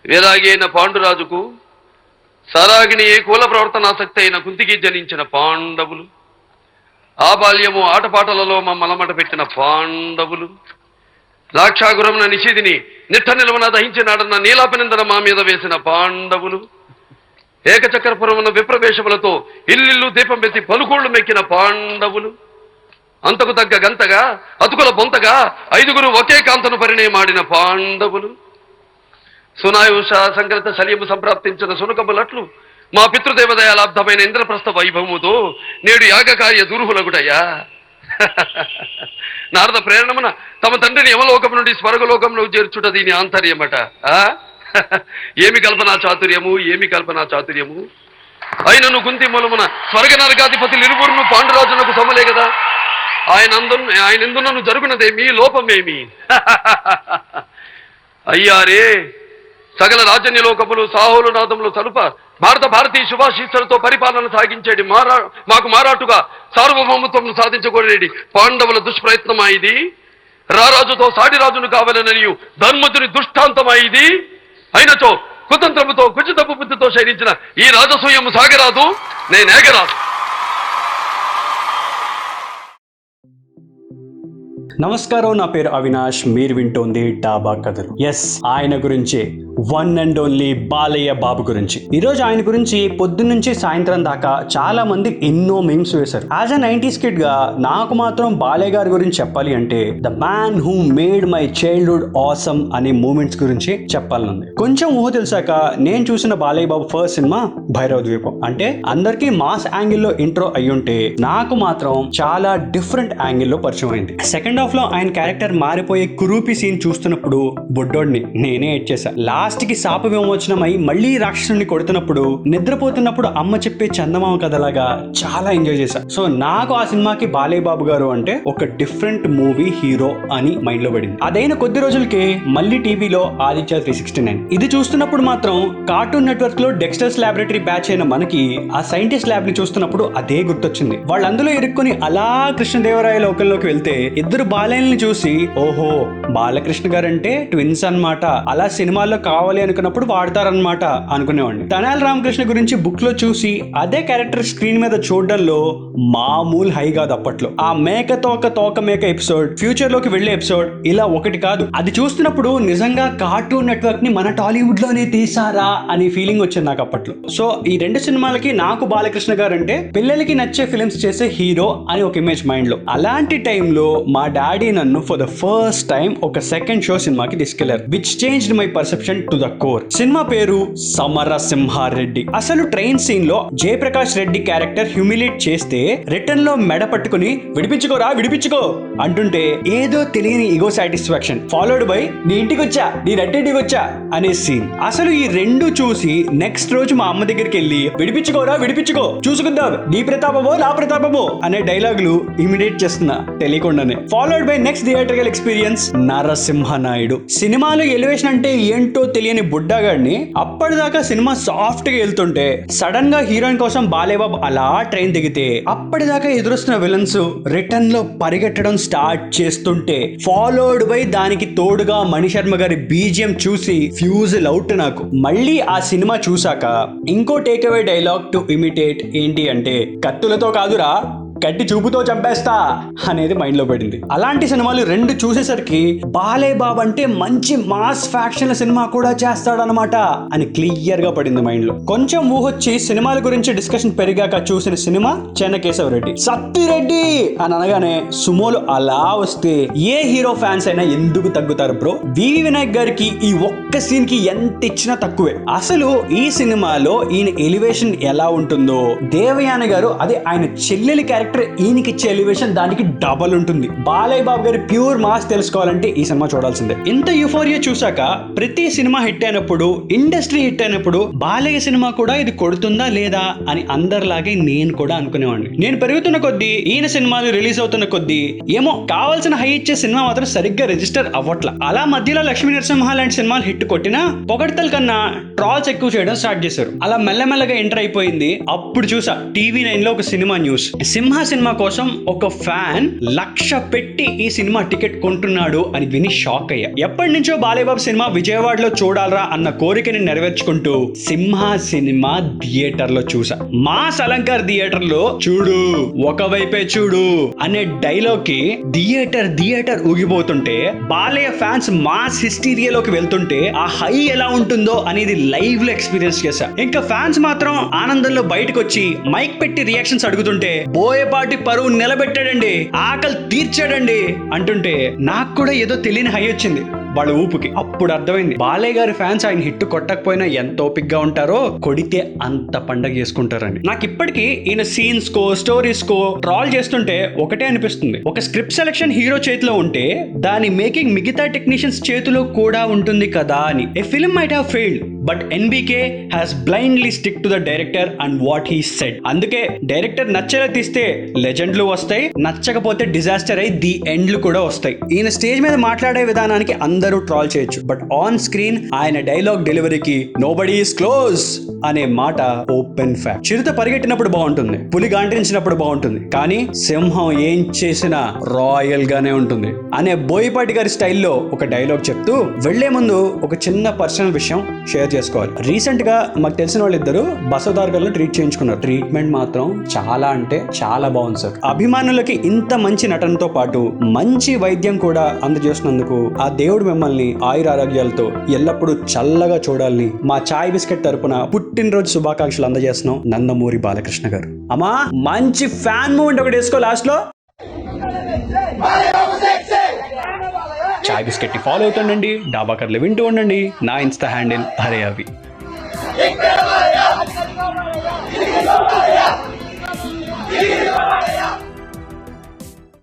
వేరాగి అయిన పాండురాజుకు సారాగిణి కుల ప్రవర్తనాసక్తి అయిన కుంతికి జనించిన పాండవులు, ఆ బాల్యము ఆటపాటలలో మమ్మలమట పెట్టిన పాండవులు, ద్రాక్షాగురమున నిషిదిని నిట్ట నిలవన దహించినాడన్న నీలాపనిందన మా మీద వేసిన పాండవులు, ఏకచక్రపురమున విప్రవేశములతో ఇల్లిల్లు దీపం పెట్టి పలుకోళ్లు మెక్కిన పాండవులు, అంతకు తగ్గ గంతగా అతుకుల బొంతగా 5గురు ఒకే కాంతను పరిణయమాడిన పాండవులు, సునాయుష సంకృత శల్యము సంప్రాప్తించిన సునకములట్లు మా పితృదేవదయాలాబ్ధమైన ఇంద్రప్రస్థ వైభవముతో నేడు యాగకార్య దుర్హులగుటయ్యా. నారద ప్రేరణమున తమ తండ్రిని యమలోకం నుండి స్వర్గలోకంలో చేర్చుట దీని ఆంతర్యమట. ఏమి కల్పనా చాతుర్యము, ఏమి కల్పనా చాతుర్యము. ఆయనను కుంతి మూలమున స్వర్గ నరకాధిపతులు ఇరువురును పాండురాజునకు సమలే కదా. ఆయన ఎందునను జరుగునదేమి, లోపమేమి. అయ్యారే సకల రాజన్యలోకములు సాహులు నాదములు తలుప భారతీయ శుభాశీస్సులతో పరిపాలన సాగించేది మాకు మారాటుగా సార్వభౌమత్వం సాధించకూడేది పాండవుల దుష్ప్రయత్నమా ఇది. రారాజుతో సాడిరాజును కావాలననియు ధర్మజుని దుష్టాంతమా ఇది. అయినచో కుతంత్రముతో కుచితపు బుద్ధితో శయించిన ఈ రాజసూయము సాగరాదు, నేనేగరాదు. నమస్కారం, నా పేరు అవినాష్. మీరు వింటోంది డాబా కథలు. ఎస్, ఆయన గురించి, one and only Balayya Babu గురించి. ఈరోజు ఆయన గురించి పొద్దున్నుంచి సాయంత్రం దాకా చాలా మంది ఎన్నో మీమ్స్ వేశారు. యాజ్ అ 90s కిడ్ గా నాకు మాత్రం బాలయ్య గారి గురించి చెప్పాలి అంటే the man who made my childhood awesome అనే మూమెంట్స్ గురించి చెప్పాలనుంది. కొంచెం ఊహ తెలిసాక నేను చూసిన బాలయ్య బాబు ఫస్ట్ సినిమా భైరవ ద్వీపం. అంటే అందరికీ మాస్ యాంగిల్లో ఇంట్రో అయ్యుంటే నాకు మాత్రం చాలా డిఫరెంట్ యాంగిల్లో పరిచయం అయింది. సెకండ్ హాఫ్ లో ఆయన క్యారెక్టర్ మారిపోయే కురూపి సీన్ చూస్తున్నప్పుడు బొడ్డోడిని నేనే ఏడ్చేసా. లాస్ట్ కి శాప విమోచనమై మళ్ళీ రాక్షసుని కొడుతున్నప్పుడు, నిద్రపోతున్నప్పుడు అమ్మ చెప్పే చందమామ కథలాగా చాలా ఎంజాయ్ చేశా. సో నాకు ఆ సినిమాకి బాలయ్య బాబు గారు అంటే ఒక డిఫరెంట్ మూవీ హీరో అని మైండ్ లో పడింది. అదైన కొద్ది రోజులకే మళ్ళీ టీవీలో ఆదిత్య 369 ఇది చూస్తున్నప్పుడు మాత్రం కార్టూన్ నెట్వర్క్ లో డెక్స్టర్స్ ల్యాబొరేటరీ బ్యాచ్ అయిన మనకి ఆ సైంటిస్ట్ ల్యాబ్ ని చూస్తున్నప్పుడు అదే గుర్తొచ్చింది. వాళ్ళు అందులో ఇరుక్కుని అలా కృష్ణదేవరాయ లోకంలోకి వెళ్తే ఇద్దరు బాలయ్యని చూసి ఓహో బాలకృష్ణ గారంటే ట్విన్స్ అన్నమాట, అలా సినిమాల్లో కావాలి అనుకున్నప్పుడు వాడతారనమాట అనుకునేవాడిని. తెనాలి రామకృష్ణ గురించి బుక్ లో చూసి అదే క్యారెక్టర్ స్క్రీన్ మీద చూడడంలో మామూలు హై కాదు అప్పట్లో. ఆ మేక తోక మేక ఎపిసోడ్, ఫ్యూచర్ లోకి వెళ్లే ఎపిసోడ్ ఇలా ఒకటి కాదు. అది చూస్తున్నప్పుడు నిజంగా కార్టూన్ నెట్వర్క్ ని మన టాలీవుడ్ లోనే తీసారా అనే ఫీలింగ్ వచ్చింది నాకు అప్పట్లో. సో ఈ రెండు సినిమాలకి నాకు బాలకృష్ణ గారు అంటే పిల్లలకి నచ్చే ఫిల్మ్స్ చేసే హీరో అని ఒక ఇమేజ్ మైండ్ లో. అలాంటి టైంలో మా డాడీ నన్ను ఫర్ ద ఫస్ట్ టైం ఒక సెకండ్ షో సినిమాకి తీసుకెళ్లారు, which changed my perception to the core. Cinema పేరు సమరసింహారెడ్డి. అసలు ట్రైన్ సీన్ లో జయప్రకాష్ రెడ్డి క్యారెక్టర్ హ్యూమిలేట్ చేస్తే రిటర్న్ లో మెడ పట్టుకుని విడిపించుకోరా విడిపించుకో అంటుంటే ఏదో తెలియని ఈగో సాటిస్ఫాక్షన్ ఫాలోడ్ బై నీ ఇంటికి వచ్చా నీ రెడ్డింటికి వచ్చా అనే సీన్. అసలు ఈ రెండు చూసి నెక్స్ట్ రోజు మా అమ్మ దగ్గరికి వెళ్ళి విడిపించుకోరా విడిపించుకో చూసుకుందాం నీ ప్రతాపమో నా ప్రతాపమో అనే డైలాగులు ఇమిడియేట్ చేస్తున్నా తెలియకుండానే. Followed by next theatrical experience Narasimha Naidu. సినిమాలో ఎలివేషన్ అంటే ఏంటో తెలియని బుడ్డాగాడిని అప్పటిదాకా సినిమా సాఫ్ట్ గా వెళ్తుంటే సడన్ గా హీరోయిన్ కోసం బాలేబాబు అలా ట్రైన్ దిగితే అప్పటిదాకా ఎదురొస్తున్న విలన్స్ రిటర్న్ లో పరిగెట్టడం స్టార్ట్ చేస్తుంటే ఫాలోడ్ బై దానికి తోడుగా మణిశర్మ గారి బీజిఎం చూసి ఫ్యూజుల్ అవుట్ నాకు. మళ్ళీ ఆ సినిమా చూసాక ఇంకో take away dialogue to imitate ఏంటి అంటే కత్తులతో కాదురా గట్టి చూపుతో చంపేస్తా అనేది మైండ్ లో పడింది. అలాంటి సినిమాలు రెండు చూసేసరికి బాలయ్య బాబు అంటే మంచి మాస్ ఫ్యాక్షన్ సినిమా కూడా చేస్తాడనమాట అని క్లియర్ గా పడింది మైండ్ లో. కొంచెం ఊహొచ్చి సినిమాల గురించి డిస్కషన్ పెరిగాక చూసిన సినిమా చెన్నకేశవరెడ్డి. సత్తిరెడ్డి అని అనగానే సుమోలు అలా వస్తే ఏ హీరో ఫ్యాన్స్ అయినా ఎందుకు తగ్గుతారు బ్రో. వివి వినాయక్ గారికి ఈ ఒక్క సీన్ కి ఎంత ఇచ్చినా తక్కువే. అసలు ఈ సినిమాలో ఈయన ఎలివేషన్ ఎలా ఉంటుందో దేవయాని గారు అదే ఆయన చెల్లెలి క్యారెక్టర్ ఈయనకిచ్చే ఎలివేషన్ దానికి డబల్ ఉంటుంది. బాలయ్య బాబు గారి ప్యూర్ మాస్ తెలుసుకోవాలంటే ఈ సినిమా చూడాల్సిందే. ఇంత యూఫోరియా చూసాక ప్రతి సినిమా హిట్ అయినప్పుడు, ఇండస్ట్రీ హిట్ అయినప్పుడు బాలయ్య సినిమా కూడా ఇది కొడుతుందా లేదా అని అందరిలాగే నేను కూడా అనుకునేవాడిని. నేను పెరుగుతున్న కొద్దీ ఈయన సినిమాలు రిలీజ్ అవుతున్న కొద్దీ ఏమో కావాల్సిన హై ఇచ్చే సినిమా మాత్రం సరిగ్గా రిజిస్టర్ అవ్వట్ల. అలా మధ్యలో లక్ష్మీ నరసింహ లాంటి సినిమాలు హిట్ హిట్ కొట్టినా పొగడ్తల కన్నా ట్రాల్స్ ఎక్కువ చేయడం స్టార్ట్ చేశారు. అలా మెల్లమెల్లగా ఎంటర్ అయిపోయింది. అప్పుడు చూసా TV9 లో ఒక సినిమా న్యూస్. సింహ సినిమా కోసం ఒక ఫ్యాన్ 1,00,000 పెట్టి ఈ సినిమా టికెట్ కొంటున్నాడు అని విని షాక్ అయ్యా. ఎప్పటి నుంచో బాలయ్యబాబు సినిమా విజయవాడలో చూడాలరా అన్న కోరికని నెరవేర్చుకుంటూ సింహ సినిమా థియేటర్ లో చూసా. మాస్ అలంకార్ థియేటర్ లో చూడు ఒకవైపే చూడు అనే డైలాగ్ కి థియేటర్ ఊగిపోతుంటే, బాలయ్య ఫ్యాన్స్ మాస్ హిస్టీరియాలోకి వెళ్తుంటే ఆ హై ఎలా ఉంటుందో అనేది లైవ్ లో ఎక్స్పీరియన్స్ చేశా. ఇంకా ఫ్యాన్స్ మాత్రం ఆనందంలో బయటకు వచ్చి మైక్ పెట్టి రియాక్షన్స్ అడుగుతుంటే, బోయపాటి పరువు నిలబెట్టాడండి, ఆకలి తీర్చాడండి అంటుంటే నాకు కూడా ఏదో తెలియని హై వచ్చింది వాళ్ళ ఊపుకి. అప్పుడు అర్థమైంది బాలయ్య గారి ఫ్యాన్స్ ఆయన హిట్ కొట్టకపోయినా ఎంత ఓపిక్ గా ఉంటారో, కొడితే అంత పండగ చేసుకుంటారని. నాకు ఇప్పటికీ ఈయన సీన్స్ కో స్టోరీస్ కో ట్రాల్ చేస్తుంటే ఒకటే అనిపిస్తుంది, ఒక స్క్రిప్ట్ సెలెక్షన్ హీరో చేతిలో ఉంటే దాని మేకింగ్ మిగతా టెక్నీషియన్స్ చేతిలో కూడా ఉంటుంది కదా అని. A film might have failed but NBK has blindly stick to the director and what he said. అందుకే డైరెక్టర్ నచ్చేలా తీస్తే లెజెండ్లు వస్తాయి, నచ్చకపోతే డిజాస్టర్ అయి ది ఎండ్లు కూడా వస్తాయి. ఈయన స్టేజ్ మీద మాట్లాడే విధానానికి అందరూ ట్రాల్ చేయొచ్చు, బట్ ఆన్ స్క్రీన్ ఆయన డైలాగ్ డెలివరీకి నోబడీ ఈస్ క్లోజ్ అనే మాట ఓపెన్ ఫ్యాక్ట్. చిరుత పరిగెట్టినప్పుడు బాగుంటుంది, పులి గాండ్రించినప్పుడు బాగుంటుంది, కానీ సింహం ఏం చేసినా రాయల్ గానే ఉంటుంది అనే బోయపాటి గారి స్టైల్లో ఒక డైలాగ్ చెప్తూ వెళ్లే ముందు ఒక చిన్న పర్సనల్ విషయం షేర్ చేసుకోవాలి. రీసెంట్ గా మాకు తెలిసిన వాళ్ళిద్దరు బసవతారకల్లో ట్రీట్ చేయించుకున్నారు. ట్రీట్మెంట్ మాత్రం చాలా అంటే చాలా బాగుంది సార్. అభిమానులకి ఇంత మంచి నటనతో పాటు మంచి వైద్యం కూడా అందజేస్తున్నందుకు ఆ దేవుడు మిమ్మల్ని ఆయురారోగ్యాలతో ఎల్లప్పుడూ చల్లగా చూడాలని మా చాయ్ బిస్కెట్ తరపున పుట్టినరోజు శుభాకాంక్షలు అందజేస్తున్నాం నందమూరి బాలకృష్ణ గారు. అమ్మా మంచి ఫ్యాన్ మూమెంట్ ఒకటి వేసుకో లాస్ట్ లో. చాయ్ బిస్కెట్ ని ఫాలో అవుతుండండి, డాబా కర్లు వింటూ ఉండండి. నా ఇన్స్టా హ్యాండిల్ హరే అవి.